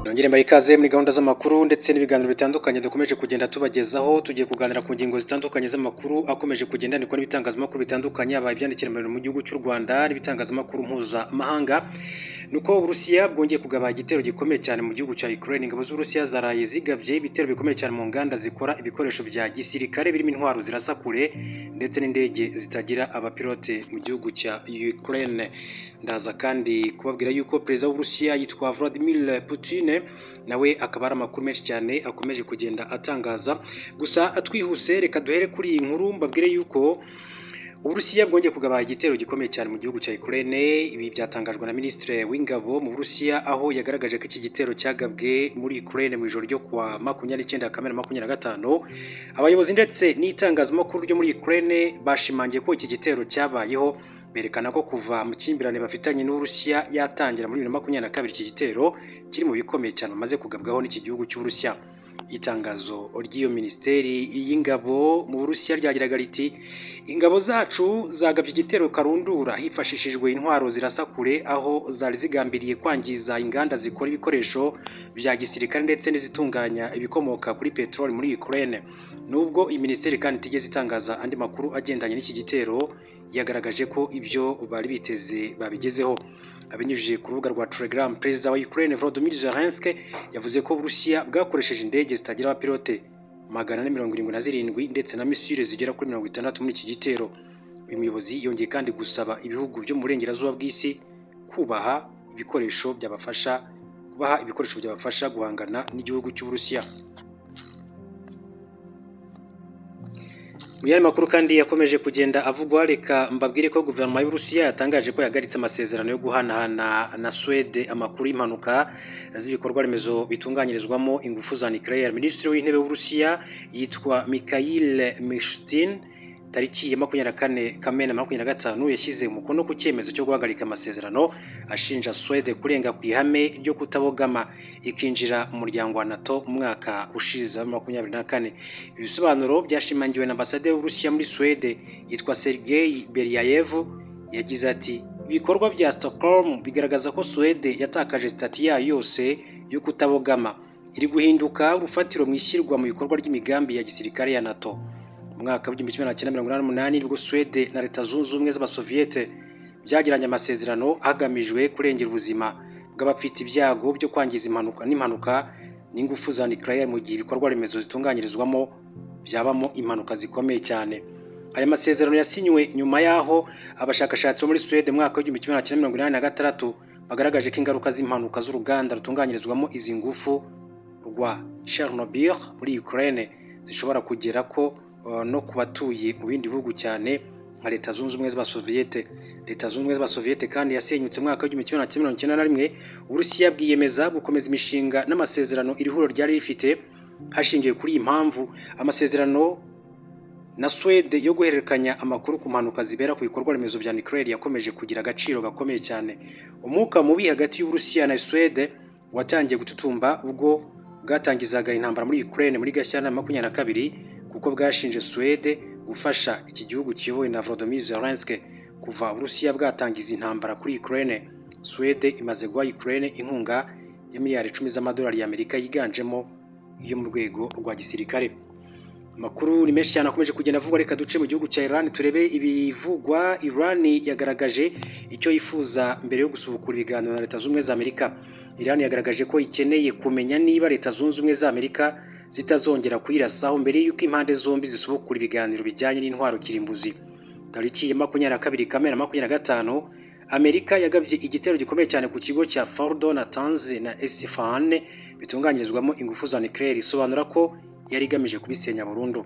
Nongere mbaye ikaze muri gahunda z'amakuru ndetse n'ibiganiro bitandukanye dukomeje kugenda tubagezaho. Tugiye kuganira ku ngingo zitandukanye z'amakuru akomeje kugenda yandikwa n'ibitangazamakuru bitandukanye, abaye ibyandikira mu gihugu cy'u Rwanda n'ibitangazamakuru mpuzamahanga. Nuko Uburusiya bwongeye kugaba igitero gikomeye cyane mu gihugu cya Ukraine. Ingabo z'Uburusiya zaraye zigabye ibitero bikomeye cyane mu nganda zikora ibikoresho bya gisirikare birimo intwaro zirasa kure ndetse n'indege zitagira abapilote mu gihugu cya Ukraine. Ndaza kandi kubabwira yuko perezida w'Uburusiya yitwa Vladimir Putin nawe akaba ari amakuru menshi cyane akomeje kugenda atangaza. Gusa twihuse reka duhere kuri iyi nkuru mbabwire yuko Uburusiya bwongeye kugaba igitero gikomeye cyane mu gihugu cya Ukraine. Ibi byatangajwe na Ministre w'Ingabo mu Burusiya, aho yagaragaje ko iki gitero cyagabwe muri Ukraine mu ijoro ryo kwa 29 Kamena 2025. Abayobozi ndetse n'itangazamakuru ryo muri Ukraine bashimangiye ko iki gitero cyabayeho, berekana ko kuva mu kimbirane bafitanye n'Uburusiya yatangira muri 2022 iki gitero kiri mu bikomeye cyane bamaze kugabwaho n'iki gihugu cy'Uburusiya. Itangazo ry'iyo Ministeri y'Ingabo mu Burusiya ryagiraga riti: ingabo zacu zagabye igitero karundura hifashishijwe intwaro zirasa kure, aho zari zigambiriye kwangiza inganda zikora ibikoresho bya gisirikare ndetse n'izitunganya ibikomoka kuri petroli muri Ukraine. Nubwo iyi Ministeri kandi itigeze itangaza andi makuru agendanye n'iki gitero, yagaragaje ko ibyo bari biteze babigezeho. Abinyujije ku rubuga rwa Telegram, perezida wa Ukraine Volodymyr Zelensky yavuze ko Uburusiya bwakoresheje indege zitagira abapilote 477 ndetse na misile zigera kuri 60 muri iki gitero. Uyu muyobozi yongeye kandi gusaba ibihugu byo mu burengerazuba bw'isi kubaha ibikoresho byabafasha guhangana n'igihugu cy'Uburusiya. Mu yandi makuru kandi yakomeje kugenda avugwa, reka mbabwire ko guverinoma y'Uburusiya yatangaje ko yahagaritse amasezerano yo guhanahana na Swede amakuru y'impanuka z'ibikorwa remezo bitunganyirizwamo ingufu za nucleaire. Minisitiri w'intebe w'Uburusiya yitwa Mikhail Mishustin tariki ya 24 Kamena 2025 yashyize umukono ku cyemezo cyo guhagarika amasezerano ashinja Swede kurenga ku ihame ryo kutabogama ikinjira mu muryango wa NATO umwaka ushize wa 2024. Ibisobanuro byashimangiwe na ambasaderi w'Uburusiya muri Swede yitwa Sergei Beryayev. Yagize ati: ibikorwa bya Stockholm bigaragaza ko Swede yatakaje stati yayo yose yo kutabogama, iri guhinduka urufatiro mu ishyirwa mu bikorwa ry'imigambi ya gisirikare ya NATO. Mwaka wa 1988 nibwo Swede na Leta Zunze Ubumwe z'Abasoviyete byagiranye amasezerano hagamijwe kurengera ubuzima bw'abafite ibyago byo kwangiza impanuka n'ingufu za nucleaire mu gihe ibikorwa remezo zitunganyirizwamo byabamo impanuka zikomeye cyane. Aya masezerano yasinywe nyuma yaho abashakashatsi bo muri Swede mwaka wa 1986 bagaragaje ko ingaruka z'impanuka z'uruganda rutunganyirizwamo izi ngufu rwa Chernobyl muri Ukraine zishobora kugera ko no kubatuye mu bindi bihugu cyane nka Leta Zunze Ubumwe z'Abasoviyete. Leta Zunze Ubumwe z'Abasoviyete kandi yasenyutse mwaka wa 1991. Uburusiya bwiyemeza gukomeza imishinga n'amasezerano iri huriro ryari rifite. Hashingiwe kuri iyi mpamvu, amasezerano na Swede yo guhererekanya amakuru ku mpanuka zibera ku bikorwa remezo bya nucleaire yakomeje kugira agaciro gakomeye cyane. Umwuka mubi hagati y'Uburusiya na Swede watangiye gututumba ubwo bwatangizaga intambara muri Ukraine muri Gashyantare 2022, kuko bwashinje Swede gufasha iki gihugu kiyobowe na Volodymyr Zelensky. Kuva Uburusiya bwatangiza intambara kuri Ukraine, Swede imaze guha Ukraine inkunga ya miliyari 10 z'amadolari y'Amerika yiganjemo iyo mu rwego rwa gisirikare. Amakuru ni menshi cyane akomeje kugenda avugwa. Reka duce mu gihugu cya Iran turebe ibivugwa. Iran yagaragaje icyo yifuza mbere yo gusubukura ibiganiro na Leta Zunze Ubumwe za Amerika. Iran yagaragaje ko ikeneye kumenya niba Leta Zunze Ubumwe za Amerika zitazongera kuyirasaho mbere y'uko impande zombi zisubukura ibiganiro bijyanye n'intwaro kirimbuzi. Tariki ya 22 Kamena 2025 Amerika yagabye igitero gikomeye cyane ku kigo cya Fordo, Natanz na Isfahan bitunganyirizwamo ingufu za nucleaire, isobanura ko yari igamije kubisenya burundu.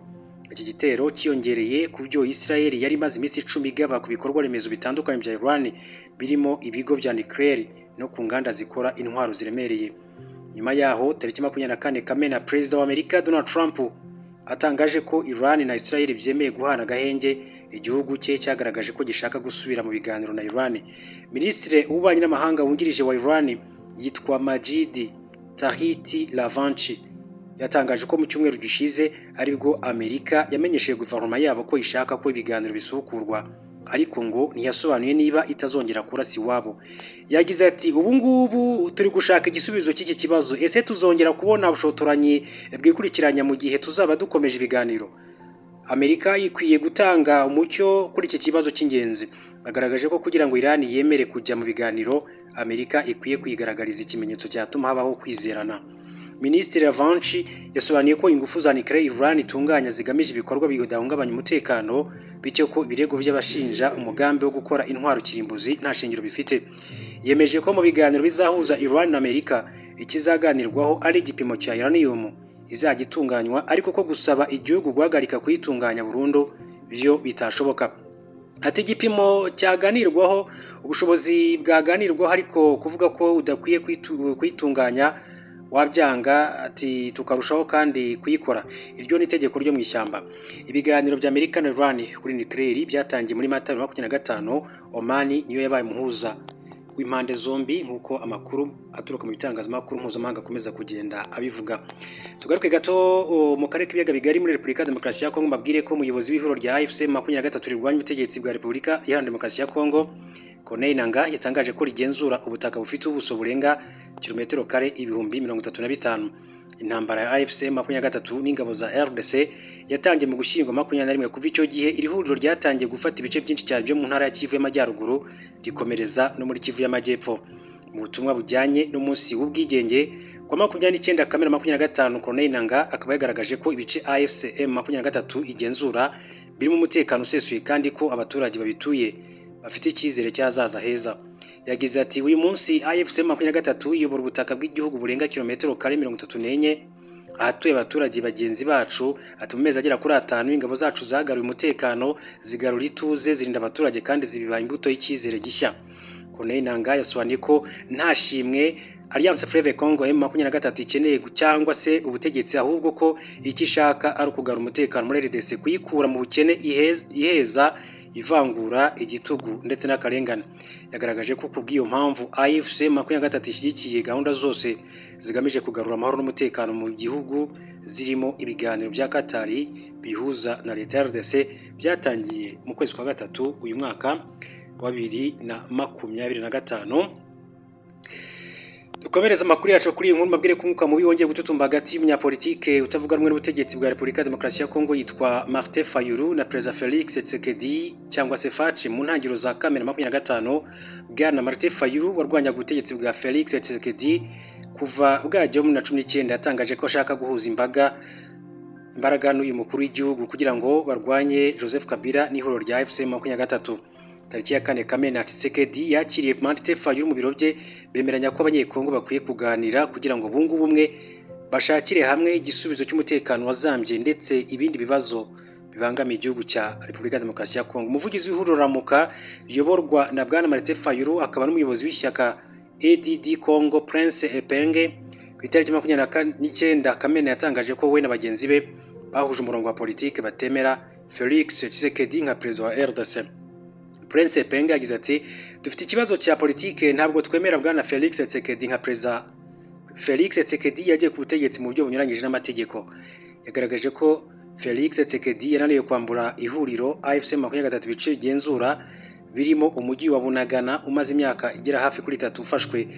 Iki gitero kiyongereye ku byo Israel yari maze iminsi 10 igaba ku bikorwa remezo bitandukanye bya Iran birimo ibigo bya nucleaire no ku nganda zikora intwaro ziremereye. Nyuma yaho tariki 24 Kamena, Perezida wa Amerika Donald Trump atangaje ko Iran na Israel byemeye guhana gahenge. Igihugu cye cyagaragaje ko gishaka gusubira mu biganiro na Iran. Ministre w'ububanyi n'amahanga wungirije wa Iran yitwa Majid Tahiti Lavanchi yatangaje ko mu cyumweru gishize aribwo Amerika yamenyesheje guverinoma yabo ko ishaka ko ibiganiro bisukurwa ariko ngo ntiyasobanuye niba itazongera kurasa iwabo. Yagize ati ubu ngubu turi gushaka igisubizo cy'iki kibazo, ese tuzongera kubona ubushotoranyi bwikurikiranya mu gihe tuzaba dukomeje ibiganiro? Amerika ikwiye gutanga umucyo kuri iki kibazo cy'ingenzi. Bagaragaje ko kugira ngo Iran yemere kujya mu biganiro, Amerika ikwiye kwigaragariza ikimenyetso cyatuma habaho kwizerana. Minisitiri Lavanchi yasobanuye ko ingufu za nuclear Iran itunganya zigamije ibikorwa bidahungabanya umutekano, bityo ko ibirego by'abashinja umugambi wo gukora intwaro kirimbuzi nta shingiro bifite. Yemeje ko mu biganiro bizahuza Iran na Amerika ikizaganirwaho ari igipimo cya uranium izajya itunganywa, ariko ko gusaba igihugu guhagarika kuyitunganya burundu byo bitashoboka. Ati igipimo cyaganirwaho, ubushobozi bwaganirwaho, ariko kuvuga ko udakwiye kuyitunganya wabyanga, ati tukarushaho kandi kuyikora. Iryo ni itegeko ryo mu ishyamba. Ibiganiro bya Amerika na Iran kuri nuclear byatangiye muri Mata 2025. Oman niyo yabaye muhuza w'impande zombi nk'uko amakuru aturuka mu bitangazamakuru mpuzamahanga akomeza kugenda abivuga. Tugaruke gato mu karere k'ibiyaga bigari muri Repubulika ya Demokarasi ya Kongo, mbabwire ko umuyobozi w'ihuriro rya AFC 23 rirwanya ubutegetsi bwa Repubulika ya Demokarasi ya Kongo, Corneille Nangaa, yatangaje ko rigenzura ubutaka bufite ubuso burenga kilometero kare 1035. Intambara ya AFC 23 n'ingabo za RDC yatangiye mu gushyingo 21. Kuva icyo gihe iri huriro ryatangiye gufata ibice byinshi cyane byo mu ntara ya Kivu y'Amajyaruguru rikomereza no muri Kivu y'Amajyepfo. Mu butumwa bujyanye n'umunsi w'ubwigenge kwa 29 Kamena 2025, Corneille Nangaa akaba yagaragaje ko ibice AFC 23 igenzura birimo umutekano usesuye kandi ko abaturage babituye bafite icyizere cyazaza heza. Yagize ati uyu munsi AFC 23 iyobora ubutaka bw'igihugu burenga kilometero kare 34 ahatuye abaturage bagenzi bacu. Ati mu mezi agera kuri 5 ingabo zacu zagaruye umutekano, zigarura ituze, zirinda abaturage kandi zibiba imbuto y'icyizere gishya. Corneille Nangaa yasobanuye ko nta shimwe Alliance Fleuve Congo M23 ikeneye cyangwa se ubutegetsi, ahubwo ko icyo ishaka ari ukugarura umutekano muri RDC, kuyikura mu bukene iheza, ivangura, igitugu ndetse n'akarengane. Yagaragaje ko kubw'iyo mpamvu AFC 23 ishyigikiye gahunda zose zigamije kugarura amahoro n'umutekano mu gihugu, zirimo ibiganiro bya Katari bihuza na leta ya RDC byatangiye mu kwezi kwa gatatu uyu mwaka wa 2025. Dukomereza amakuru yacu kuri iyi nkuru, mbabwire ko umwuka mubi wongeye gututumba hagati y'umunyapolitike utavuga rumwe n'ubutegetsi bwa Repubulika ya Demokarasi ya Kongo yitwa Martin Fayulu na Perezida Felix Tshisekedi cyangwa se Faci. Mu ntangiriro za Kamena 2025, Bwana Martin Fayulu warwanyaga ubutegetsi bwa Felix Tshisekedi kuva bwajyaho mu 2019 yatangaje ko ashaka guhuza imbaraga n'uyu mukuru w'igihugu kugira ngo barwanye Joseph Kabila n'ihuriro rya AFC 23. Tariki ya 4 Kamena, Tshisekedi yakiriye Martin Fayulu mu biro bye, bemeranya ko abanyekongo bakwiye kuganira kugira ngo bungu bumwe bashakire hamwe igisubizo cy'umutekano wazambye ndetse ibindi bibazo bibangamiye igihugu cya Repubulika ya Demokarasi ya Kongo. Umuvugizi w'ihuriro Ramuka riyoborwa na Bwana Martin Fayulu akaba n'umuyobozi w'ishyaka ADD Congo, Prince Epenge, ku itariki 29 Kamena yatangaje ko we na bagenzi be bahuje umurongo wa politike batemera Felix Tshisekedi nka perezida wa RDC. Prince Epenge yagize ati dufite ikibazo cya politike, ntabwo twemera Bwana Felix Tshisekedi nka perezida. Felix Tshisekedi yagiye ku butegetsi mu buryo bunyuranyije n'amategeko. Yagaragaje ko Felix Tshisekedi yananiwe kwambura ihuriro AFC 23 bice igenzura birimo umujyi wa Bunagana umaze imyaka igera hafi kuri 3 ufashwe.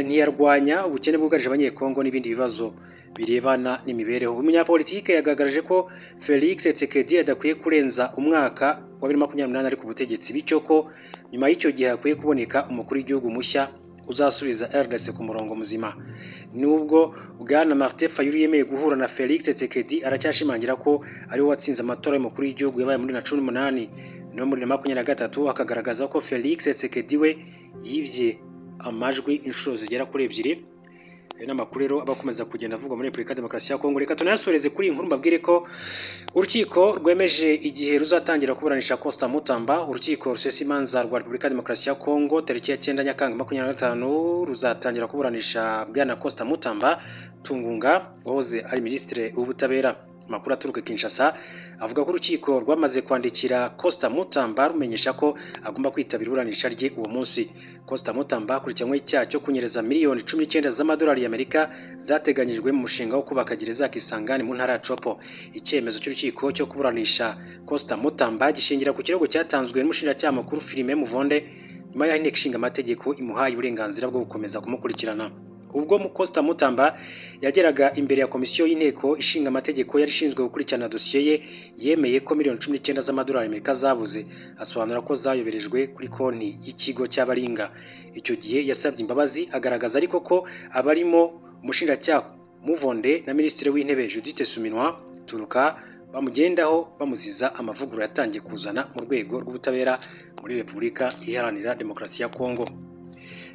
Ntiyarwanya ubukene bwugarije abanyekongo n'ibindi bibazo birebana n'imibereho. Umunyapolitike yagaragaje ko Felix Tshisekedi adakwiye kurenza umwaka wa 2028 ari ku butegetsi, bityo ko nyuma y'icyo gihe akwiye kuboneka umukuru w'igihugu mushya uzasubiza RDC ku murongo muzima. Nubwo Bwana Martin Fayulu yemeye guhura na Felix Tshisekedi, aracyashimangira ko ari we watsinze amatora y'umukuru w'igihugu yabaye muri 2018 no muri 2023, akagaragaza ko Felix Tshisekedi we yibye amajwi inshuro zigera kuri 2. N'amakuru rero abakomeza kugenda avuga muri Repubulika ya Demokarasi ya Kongo. Reka tunayasoreze kuri inkuru, mbabwire ko urukiko rwemeje igihe ruzatangira kuburanisha Costa Mutamba. Urukiko rusesa imanza rwa Repubulika ya Demokarasi ya Kongo tariki ya 9 Nyakanga 2025 ruzatangira kuburanisha Bwana Costa Mutamba Tungunga wahoze ari Minisitiri w'Ubutabera. Amakuru aturuka Kinshasa avuga ko urukiko rwamaze kwandikira Costa Mutamba rumenyesha ko agomba kwitabira iburanisha rye uwo munsi. Costa Mutamba akurikiranyweho icyaha cyo kunyereza miliyoni 19 z'amadolari y'Amerika zateganyijwe mu mushinga wo kubaka gereza ya Kisangani mu ntara ya Chopo. Icyemezo cy'urukiko cyo kuburanisha Costa Mutamba gishingira ku kirego cyatanzwe n'umushinjacyaha mukuru Filime Muvonde nyuma y'aho inteko ishinga amategeko imuhaye uburenganzira bwo gukomeza kumukurikirana. Ubwo Costa Mutamba yageraga imbere ya komisiyo y'inteko ishinga amategeko yari ishinzwe gukurikirana dosiye ye, yemeye ko miliyoni 19 z'amadolari y'Amerika zabuze, asobanura ko zayoberejwe kuri konti y'ikigo cy'abaringa. Icyo gihe yasabye imbabazi, agaragaza ariko ko abarimo umushinjacyaha Muvonde na Minisitiri w'Intebe Judith Suminwa Turuka bamugendaho bamuziza amavugurura yatangiye kuzana mu rwego rw'ubutabera muri Repubulika Iharanira Demokarasi ya Kongo.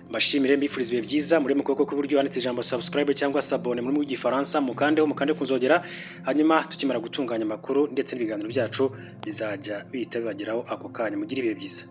Mbashimire mbifuriza ibihe byiza muri mu kuboko kw'iburyo handitse ijambo subscribe cyangwa s'abone muri mu gifaransa mukande kunzogera, hanyuma tukimara gutunganya amakuru ndetse n'ibiganiro byacu bizajya bihita bibageraho ako kanya. Mugire ibihe byiza.